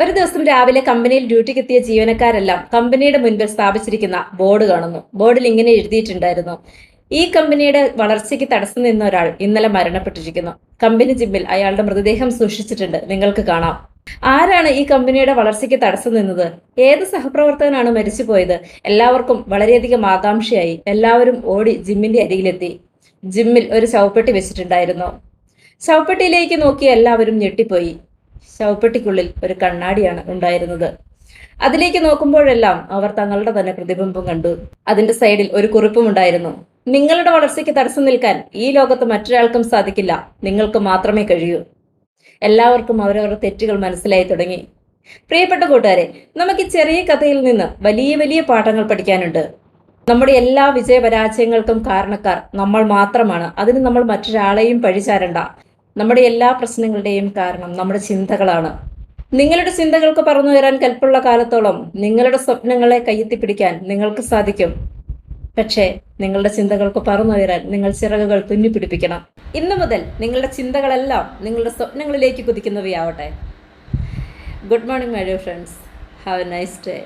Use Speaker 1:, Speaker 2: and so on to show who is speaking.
Speaker 1: ഒരു ദിവസം രാവിലെ കമ്പനിയിൽ ഡ്യൂട്ടിക്ക് എത്തിയ ജീവനക്കാരെല്ലാം കമ്പനിയുടെ മുൻപിൽ സ്ഥാപിച്ചിരിക്കുന്ന ബോർഡ് കാണുന്നു. ബോർഡിൽ ഇങ്ങനെ എഴുതിയിട്ടുണ്ടായിരുന്നു: ഈ കമ്പനിയുടെ വളർച്ചയ്ക്ക് തടസ്സം നിന്ന ഒരാൾ ഇന്നലെ മരണപ്പെട്ടിരിക്കുന്നു. കമ്പനി ജിമ്മിൽ അയാളുടെ മൃതദേഹം സൂക്ഷിച്ചിട്ടുണ്ട്, നിങ്ങൾക്ക് കാണാം. ആരാണ് ഈ കമ്പനിയുടെ വളർച്ചയ്ക്ക് തടസ്സം നിന്നത്? ഏത് സഹപ്രവർത്തകനാണ് മരിച്ചുപോയത്? എല്ലാവർക്കും വളരെയധികം ആകാംക്ഷയായി. എല്ലാവരും ഓടി ജിമ്മിന്റെ അരികിലെത്തി. ജിമ്മിൽ ഒരു ശവപ്പെട്ടി വെച്ചിട്ടുണ്ടായിരുന്നു. ശവപ്പെട്ടിയിലേക്ക് നോക്കി എല്ലാവരും ഞെട്ടിപ്പോയി. ശവപ്പെട്ടിക്കുള്ളിൽ ഒരു കണ്ണാടിയാണ് ഉണ്ടായിരുന്നത്. അതിലേക്ക് നോക്കുമ്പോഴെല്ലാം അവർ തങ്ങളുടെ തന്നെ പ്രതിബിംബം കണ്ടു. അതിന്റെ സൈഡിൽ ഒരു കുറിപ്പും ഉണ്ടായിരുന്നു: നിങ്ങളുടെ വളർച്ചയ്ക്ക് തടസ്സം നിൽക്കാൻ ഈ ലോകത്ത് മറ്റൊരാൾക്കും സാധിക്കില്ല, നിങ്ങൾക്ക് മാത്രമേ കഴിയൂ. എല്ലാവർക്കും അവരവരുടെ തെറ്റുകൾ മനസ്സിലായി തുടങ്ങി. പ്രിയപ്പെട്ട കൂട്ടുകാരെ, നമുക്ക് ഈ ചെറിയ കഥയിൽ നിന്ന് വലിയ വലിയ പാഠങ്ങൾ പഠിക്കാനുണ്ട്. നമ്മുടെ എല്ലാ വിജയപരാജയങ്ങൾക്കും കാരണക്കാർ നമ്മൾ മാത്രമാണ്. അതിന് നമ്മൾ മറ്റൊരാളെയും പഴിചാരണ്ട. നമ്മുടെ എല്ലാ പ്രശ്നങ്ങളുടെയും കാരണം നമ്മുടെ ചിന്തകളാണ്. നിങ്ങളുടെ ചിന്തകൾക്ക് പറന്നുയരാൻ കൽപ്പുള്ള കാലത്തോളം നിങ്ങളുടെ സ്വപ്നങ്ങളെ കയ്യെത്തിപ്പിടിക്കാൻ നിങ്ങൾക്ക് സാധിക്കും. പക്ഷേ നിങ്ങളുടെ ചിന്തകൾക്ക് പറന്നുയരാൻ നിങ്ങൾ ചിറകുകൾ തുന്നിപ്പിടിപ്പിക്കണം. ഇന്നു മുതൽ നിങ്ങളുടെ ചിന്തകളെല്ലാം നിങ്ങളുടെ സ്വപ്നങ്ങളിലേക്ക് കുതിക്കുന്നവയാവട്ടെ. Good morning my dear friends. Have a nice day.